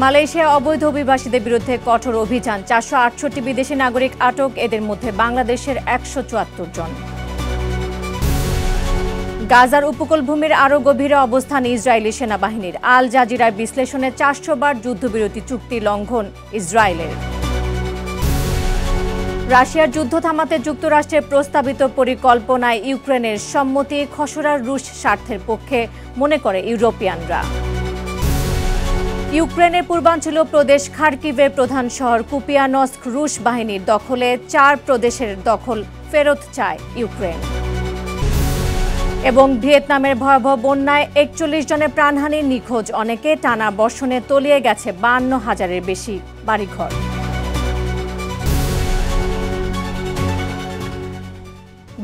মালয়েশিয়ায় অবৈধ অভিবাসীদের বিরুদ্ধে কঠোর অভিযান, 468 বিদেশি নাগরিক আটক, এদের মধ্যে বাংলাদেশের 174 জন। গাজার উপকূলভূমির আরও গভীরে অবস্থান ইসরায়েলি সেনাবাহিনীর, আল জাজিরার বিশ্লেষণে 400 বার যুদ্ধবিরতি চুক্তি লঙ্ঘন ইসরায়েলের। রাশিয়ার যুদ্ধ থামাতে যুক্তরাষ্ট্রের প্রস্তাবিত পরিকল্পনায় ইউক্রেনের সম্মতি, খসড়া রুশ স্বার্থের পক্ষে মনে করে ইউরোপিয়ানরা। ইউক্রেনের পূর্বাঞ্চলীয় প্রদেশ খার্কিভের প্রধান শহর কুপিয়ানস্ক রুশ বাহিনীর দখলে, 4 প্রদেশের দখল ফেরত চায় ইউক্রেন। এবং ভিয়েতনামের ভয়াবহ বন্যায় 41 জনের প্রাণহানি, নিখোঁজ অনেকে, টানা বর্ষণে তলিয়ে গেছে 52,000-এর বেশি বাড়িঘর।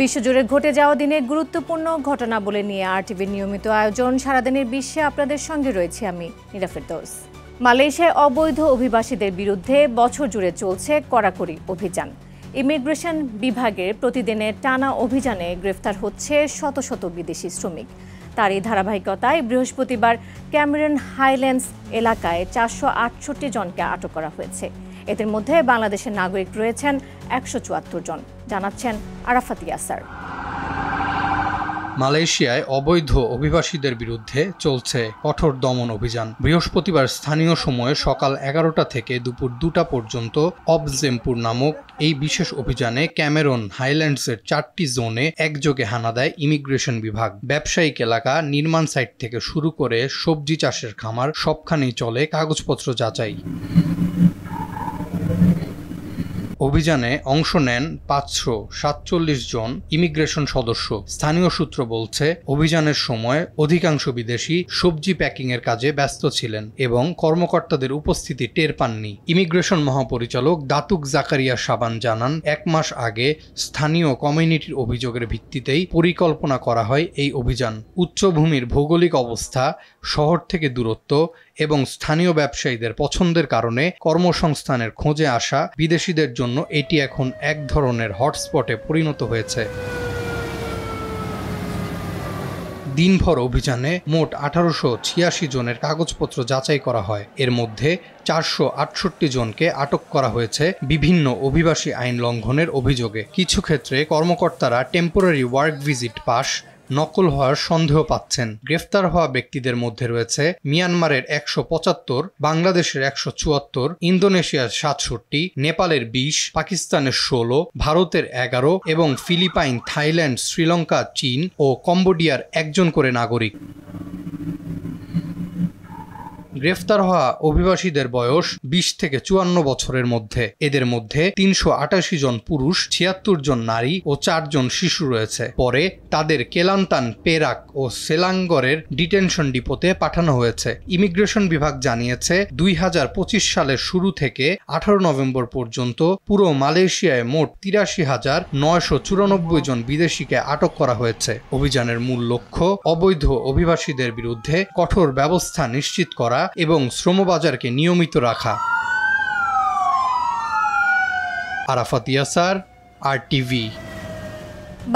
বিশ্বজুড়ে ঘটে যাওয়া দিনের গুরুত্বপূর্ণ ঘটনাবলী নিয়ে আরটিভির নিয়মিত আয়োজন সারাদিনের বিশ্বে আপনাদের সঙ্গে রয়েছে আমি নীরা ফেরদৌস। মালয়েশিয়ায় অবৈধ অভিবাসীদের বিরুদ্ধে বছর জুড়ে চলছে কড়াকড়ি অভিযান। ইমিগ্রেশন বিভাগের প্রতিদিনের টানা অভিযানে গ্রেফতার হচ্ছে শত শত বিদেশি শ্রমিক। তারই ধারাবাহিকতায় বৃহস্পতিবার ক্যামেরন হাইল্যান্ডস এলাকায় 468 জনকে আটক করা হয়েছে। এদের মধ্যে বাংলাদেশের নাগরিক রয়েছেন 174 জন, জানাচ্ছেন আরাফাত ইয়াসার। মালয়েশিয়ায় অবৈধ অভিবাসীদের বিরুদ্ধে চলছে কঠোর দমন অভিযান। বৃহস্পতিবার স্থানীয় সময়ে সকাল 11টা থেকে দুপুর 2টা পর্যন্ত অবজেমপুর নামক এই বিশেষ অভিযানে ক্যামেরন হাইল্যান্ডসের 4টি জোনে একযোগে হানা দেয় ইমিগ্রেশন বিভাগ। ব্যবসায়িক এলাকা, নির্মাণ সাইট থেকে শুরু করে সবজি চাষের খামার সবখানেই চলে কাগজপত্র যাচাই। অভিযানে অংশ নেন 547 জন ইমিগ্রেশন সদস্য। স্থানীয় সূত্র বলছে, অভিযানের সময় অধিকাংশ বিদেশি সবজি প্যাকিংয়ের কাজে ব্যস্ত ছিলেন এবং কর্মকর্তাদের উপস্থিতি টের পাননি। ইমিগ্রেশন মহাপরিচালক দাতুক জাকারিয়া সাবান জানান, 1 মাস আগে স্থানীয় কমিউনিটির অভিযোগের ভিত্তিতেই পরিকল্পনা করা হয় এই অভিযান। উচ্চভূমির ভৌগোলিক অবস্থা, শহর থেকে দূরত্ব এবং স্থানীয় ব্যবসায়ীদের পছন্দের কারণে কর্মসংস্থানের খোঁজে আসা বিদেশিদের জন্য এটি এখন এক ধরনের হটস্পটে পরিণত হয়েছে। দিনভর অভিযানে মোট 1886 জনের কাগজপত্র যাচাই করা হয়। এর মধ্যে 468 জনকে আটক করা হয়েছে বিভিন্ন অভিবাসী আইন লঙ্ঘনের অভিযোগে। কিছু ক্ষেত্রে কর্মকর্তারা টেম্পোরারি ওয়ার্ক ভিজিট পাস নকল হওয়ার সন্দেহ পাচ্ছেন। গ্রেফতার হওয়া ব্যক্তিদের মধ্যে রয়েছে মিয়ানমারের 175, বাংলাদেশের 174, ইন্দোনেশিয়ার 67, নেপালের 20, পাকিস্তানের 16, ভারতের 11 এবং ফিলিপাইন, থাইল্যান্ড, শ্রীলঙ্কা, চীন ও কম্বোডিয়ার 1 জন করে নাগরিক। গ্রেফতার হওয়া অভিবাসীদের বয়স 20 থেকে 54 বছরের মধ্যে। এদের মধ্যে 388 জন পুরুষ, 76 জন নারী ও 4 জন শিশু রয়েছে। পরে তাদের কেলান্তান, পেরাক ও সেলাঙ্গরের ডিটেনশন ডিপোতে পাঠানো হয়েছে। ইমিগ্রেশন বিভাগ জানিয়েছে, 2025 সালের শুরু থেকে 18 নভেম্বর পর্যন্ত পুরো মালয়েশিয়ায় মোট 83,994 জন বিদেশিকে আটক করা হয়েছে। অভিযানের মূল লক্ষ্য অবৈধ অভিবাসীদের বিরুদ্ধে কঠোর ব্যবস্থা নিশ্চিত করা এবং শ্রমবাজারকে নিয়মিত রাখা। আরাফাত ইয়াসার, আরটিভি।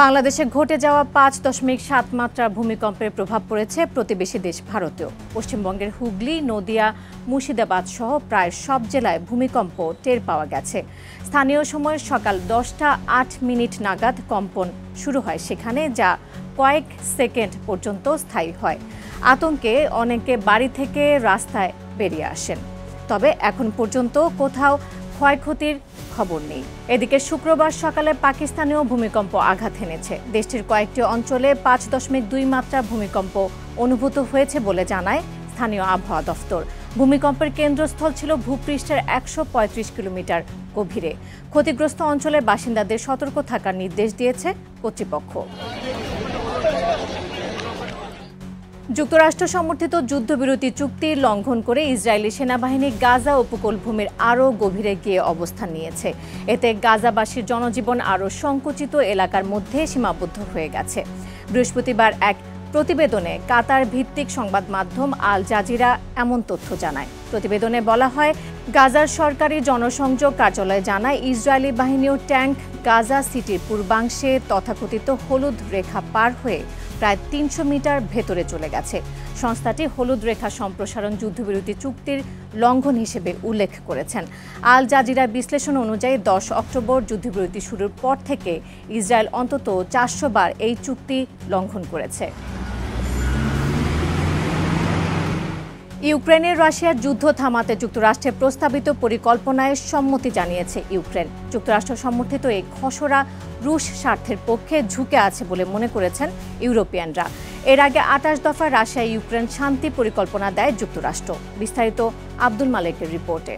বাংলাদেশে ঘটে যাওয়া 5.7 মাত্রার ভূমিকম্পের প্রভাব পড়েছে প্রতিবেশী দেশ ভারতেও। পশ্চিমবঙ্গের হুগলি, নদিয়া, মুর্শিদাবাদ সহ প্রায় সব জেলায় ভূমিকম্প টের পাওয়া গেছে। স্থানীয় সময় সকাল 10:08 নাগাদ কম্পন শুরু হয় সেখানে, যা কয়েক সেকেন্ড পর্যন্ত স্থায়ী হয়। আতঙ্কে অনেকে বাড়ি থেকে রাস্তায় বেরিয়ে আসেন, তবে এখন পর্যন্ত কোথাও ক্ষয়ক্ষতির খবর নেই। এদিকে শুক্রবার সকালে পাকিস্তানেও ভূমিকম্প আঘাত হেনেছে। দেশটির কয়েকটি অঞ্চলে 5.2 মাত্রার ভূমিকম্প অনুভূত হয়েছে বলে জানায় স্থানীয় আবহাওয়া দফতর। ভূমিকম্পের কেন্দ্রস্থল ছিল ভূপৃষ্ঠের 135 কিলোমিটার গভীরে। ক্ষতিগ্রস্ত অঞ্চলের বাসিন্দাদের সতর্ক থাকার নির্দেশ দিয়েছে কর্তৃপক্ষ। যুক্তরাষ্ট্র সমর্থিত যুদ্ধবিরতি চুক্তি লঙ্ঘন করে ইসরায়েলি সেনাবাহিনী গাজা উপকূলভূমির আরও গভীরে গিয়ে অবস্থান নিয়েছে। এতে গাজাবাসীর জনজীবন আরও সংকুচিত এলাকার মধ্যে সীমাবদ্ধ হয়ে গেছে। বৃহস্পতিবার এক প্রতিবেদনে কাতার ভিত্তিক সংবাদ মাধ্যম আল জাজিরা এমন তথ্য জানায়। প্রতিবেদনে বলা হয়, গাজার সরকারি জনসংযোগ কার্যালয় জানায়, ইসরায়েলি বাহিনী ও ট্যাঙ্ক গাজা সিটির পূর্বাংশে তথাকথিত হলুদ রেখা পার হয়ে প্রায় ৩০০ মিটার ভেতরে চলে গেছে। সংস্থাটি হলুদ রেখা সম্প্রসারণ যুদ্ধবিরতি চুক্তির লঙ্ঘন হিসেবে উল্লেখ করেছেন। আল জাজিরা বিশ্লেষণ অনুযায়ী ১০ অক্টোবর যুদ্ধবিরতি শুরুর পর থেকে ইসরায়েল অন্তত ৪০০ বার এই চুক্তি লঙ্ঘন করেছে। ইউক্রেনের রাশিয়ার যুদ্ধ থামাতে যুক্তরাষ্ট্রের প্রস্তাবিত পরিকল্পনায় সম্মতি জানিয়েছে ইউক্রেন। যুক্তরাষ্ট্র সমর্থিত এই খসড়া রুশ স্বার্থের পক্ষে ঝুঁকে আছে বলে মনে করেছেন ইউরোপিয়ানরা। এর আগে ২৮ দফা রাশিয়া ইউক্রেন শান্তি পরিকল্পনা দেয় যুক্তরাষ্ট্র। বিস্তারিত আব্দুল মালেকের রিপোর্টে।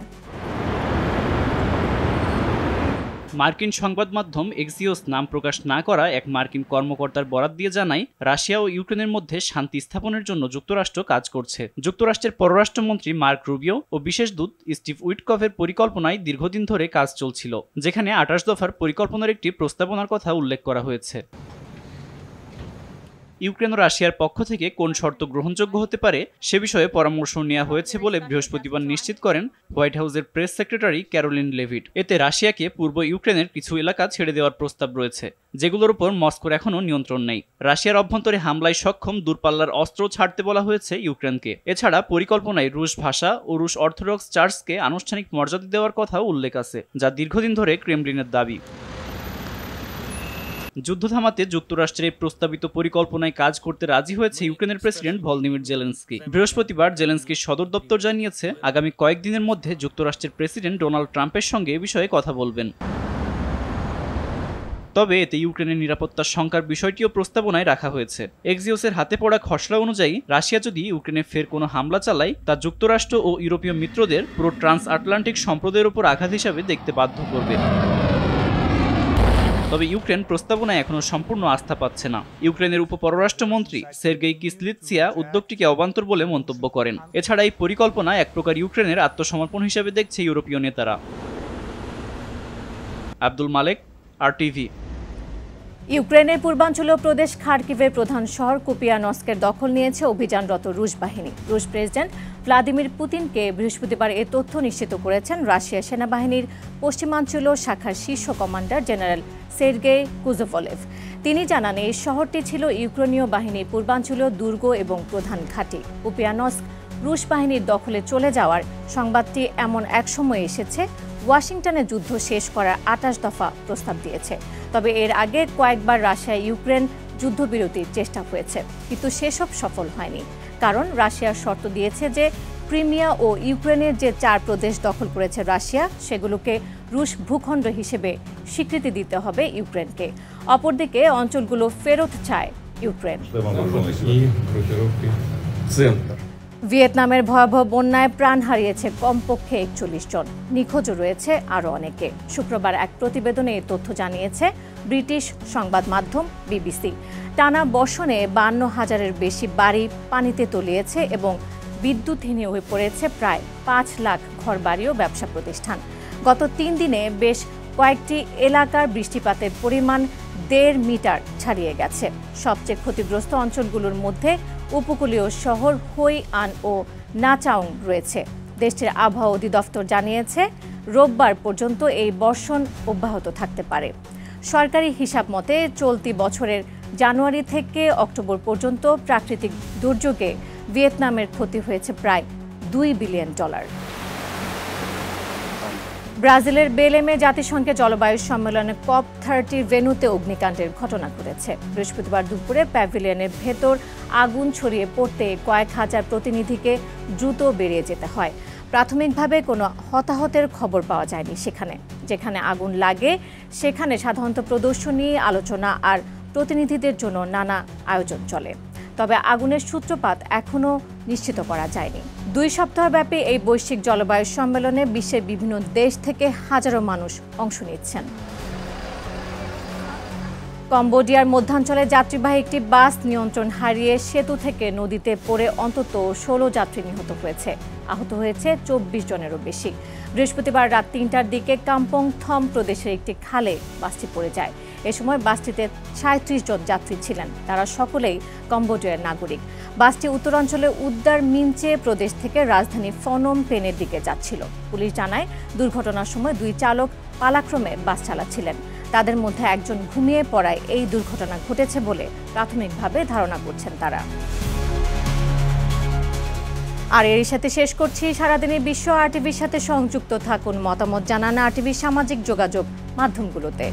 মার্কিন সংবাদ মাধ্যম এক্সিওস নাম প্রকাশ না করা এক মার্কিন কর্মকর্তার বরাত দিয়ে জানায়, রাশিয়া ও ইউক্রেনের মধ্যে শান্তি স্থাপনের জন্য যুক্তরাষ্ট্র কাজ করছে। যুক্তরাষ্ট্রের পররাষ্ট্রমন্ত্রী মার্ক রুবিও ও বিশেষ দূত স্টিভ উইটকফের পরিকল্পনায় দীর্ঘদিন ধরে কাজ চলছিল, যেখানে ২৮ দফার পরিকল্পনার একটি প্রস্তাবনার কথা উল্লেখ করা হয়েছে। ইউক্রেন ও রাশিয়ার পক্ষ থেকে কোন শর্ত গ্রহণযোগ্য হতে পারে সে বিষয়ে পরামর্শ নেওয়া হয়েছে বলে বৃহস্পতিবার নিশ্চিত করেন হোয়াইট হাউসের প্রেস সেক্রেটারি ক্যারোলিন লেভিট। এতে রাশিয়াকে পূর্ব ইউক্রেনের কিছু এলাকা ছেড়ে দেওয়ার প্রস্তাব রয়েছে, যেগুলোর উপর মস্কোর এখনও নিয়ন্ত্রণ নেই। রাশিয়ার অভ্যন্তরে হামলায় সক্ষম দূরপাল্লার অস্ত্র ছাড়তে বলা হয়েছে ইউক্রেনকে। এছাড়া পরিকল্পনায় রুশ ভাষা ও রুশ অর্থোডক্স চার্চকে আনুষ্ঠানিক মর্যাদা দেওয়ার কথাও উল্লেখ আছে, যা দীর্ঘদিন ধরে ক্রেমলিনের দাবি। যুদ্ধ থামাতে যুক্তরাষ্ট্রের এই প্রস্তাবিত পরিকল্পনায় কাজ করতে রাজি হয়েছে ইউক্রেনের প্রেসিডেন্ট ভলোদিমির জেলেনস্কি। বৃহস্পতিবার জেলেনস্কির সদর দপ্তর জানিয়েছে, আগামী কয়েকদিনের মধ্যে যুক্তরাষ্ট্রের প্রেসিডেন্ট ডোনাল্ড ট্রাম্পের সঙ্গে এ বিষয়ে কথা বলবেন। তবে এতে ইউক্রেনের নিরাপত্তার শঙ্কার বিষয়টিও প্রস্তাবনায় রাখা হয়েছে। এক্সিওসের হাতে পড়া খসড়া অনুযায়ী রাশিয়া যদি ইউক্রেনে ফের কোনো হামলা চালায়, তা যুক্তরাষ্ট্র ও ইউরোপীয় মিত্রদের পুরো ট্রান্স আটলান্টিক সম্প্রদায়ের উপর আঘাত হিসাবে দেখতে বাধ্য করবে। তবে ইউক্রেন প্রস্তাবনায় এখনো সম্পূর্ণ আস্থা পাচ্ছে না। ইউক্রেনের উপপররাষ্ট্রমন্ত্রী সের্গেই কিসলিৎসিয়া উদ্যোগটিকে অবান্তর বলে মন্তব্য করেন। এছাড়া এই পরিকল্পনা এক প্রকার ইউক্রেনের আত্মসমর্পণ হিসেবে দেখছে ইউরোপীয় নেতারা। আব্দুল মালেক, RTV। ইউক্রেনের পূর্বাঞ্চলীয় প্রদেশ খার্কিভের প্রধান শহর কুপিয়ানস্কের দখল নিয়েছে অভিযানরত রুশ বাহিনী। রুশ প্রেসিডেন্ট ভ্লাদিমির পুতিনকে বৃহস্পতিবার এ তথ্য নিশ্চিত করেছেন রাশিয়া সেনাবাহিনীর পশ্চিমাঞ্চলীয় শাখার শীর্ষ কমান্ডার জেনারেল সের্গেই কুজভলেভ। তিনি জানান, এই শহরটি ছিল ইউক্রেনীয় বাহিনীর পূর্বাঞ্চলীয় দুর্গ এবং প্রধান ঘাঁটি। কুপিয়ানস্ক রুশ বাহিনীর দখলে চলে যাওয়ার সংবাদটি এমন এক সময় এসেছে ওয়াশিংটনে যুদ্ধ শেষ করার ২৮ দফা প্রস্তাব দিয়েছে। তবে এর আগে কয়েকবার রাশিয়া ইউক্রেন যুদ্ধবিরতির চেষ্টা হয়েছে, কিন্তু সেসব সফল হয়নি। কারণ রাশিয়ার শর্ত দিয়েছে যে ক্রিমিয়া ও ইউক্রেনের যে ৪ প্রদেশ দখল করেছে রাশিয়া, সেগুলোকে রুশ ভূখণ্ড হিসেবে স্বীকৃতি দিতে হবে ইউক্রেনকে। অপরদিকে অঞ্চলগুলো ফেরত চায় ইউক্রেন। ভিয়েতনামের ভয়াবহ বন্যায় প্রাণ হারিয়েছে কমপক্ষে ৪১ জন, নিখোঁজ রয়েছে আরও অনেকে। শুক্রবার এক প্রতিবেদনে এই তথ্য জানিয়েছে ব্রিটিশ সংবাদ মাধ্যম BBC। টানা বর্ষণে ৫২,০০০-এর বেশি বাড়ি পানিতে তলিয়েছে এবং বিদ্যুৎহীন হয়ে পড়েছে প্রায় ৫ লাখ ঘরবাড়ি ও ব্যবসা প্রতিষ্ঠান। গত ৩ দিনে বেশ কয়েকটি এলাকার বৃষ্টিপাতের পরিমাণ ১.৫ মিটার ছাড়িয়ে গেছে। সবচেয়ে ক্ষতিগ্রস্ত অঞ্চলগুলোর মধ্যে উপকূলীয় শহর হই আন ও নাচাউং রয়েছে। দেশটির আবহাওয়া অধিদপ্তর জানিয়েছে, রোববার পর্যন্ত এই বর্ষণ অব্যাহত থাকতে পারে। সরকারি হিসাব মতে চলতি বছরের জানুয়ারি থেকে অক্টোবর পর্যন্ত প্রাকৃতিক দুর্যোগে ভিয়েতনামের ক্ষতি হয়েছে প্রায় $2 বিলিয়ন। ব্রাজিলের বেলেমে জাতিসংঘের জলবায়ু সম্মেলনে COP30 ভেন্যুতে অগ্নিকাণ্ডের ঘটনা ঘটেছে। বৃহস্পতিবার দুপুরে প্যাভিলিয়নের ভেতর আগুন ছড়িয়ে পড়তে কয়েক হাজার প্রতিনিধিকে দ্রুত বেরিয়ে যেতে হয়। প্রাথমিকভাবে কোনো হতাহতের খবর পাওয়া যায়নি। যেখানে আগুন লাগে সেখানে সাধারণত প্রদর্শনী, আলোচনা আর প্রতিনিধিদের জন্য নানা আয়োজন চলে। তবে আগুনের সূত্রপাত এখনও নিশ্চিত করা যায়নি। 2 সপ্তাহব্যাপী এই বৈশ্বিক জলবায়ু সম্মেলনে বিশ্বের বিভিন্ন দেশ থেকে হাজারো মানুষ অংশ নিচ্ছেন। কম্বোডিয়ার মধ্যাঞ্চলে যাত্রীবাহী একটি বাস নিয়ন্ত্রণ হারিয়ে সেতু থেকে নদীতে পড়ে অন্তত 16 যাত্রী নিহত হয়েছে। আহত হয়েছে 24 জনেরও বেশি। বৃহস্পতিবার রাত 3টার দিকে কাম্পং থম প্রদেশের একটি খালে বাসটি পড়ে যায়। এ সময় বাসটিতে 37 জন যাত্রী ছিলেন, তারা সকলেই কম্বোডিয়ার নাগরিক। বাসটি উত্তরাঞ্চলে উদ্দার মিনচে প্রদেশ থেকে রাজধানী ফনম পেনের দিকে যাচ্ছিল। পুলিশ জানায়, দুর্ঘটনার সময় 2 চালক পালাক্রমে বাস চালাচ্ছিলেন। তাদের মধ্যে একজন ঘুমিয়ে পড়ায় এই দুর্ঘটনা ঘটেছে বলে প্রাথমিকভাবে ধারণা করছেন তারা। আর এর সাথে শেষ করছি সারাদিনের বিশ্ব। আর টিভির সাথে সংযুক্ত থাকুন, মতামত জানান আর টিভির সামাজিক যোগাযোগ মাধ্যমগুলোতে।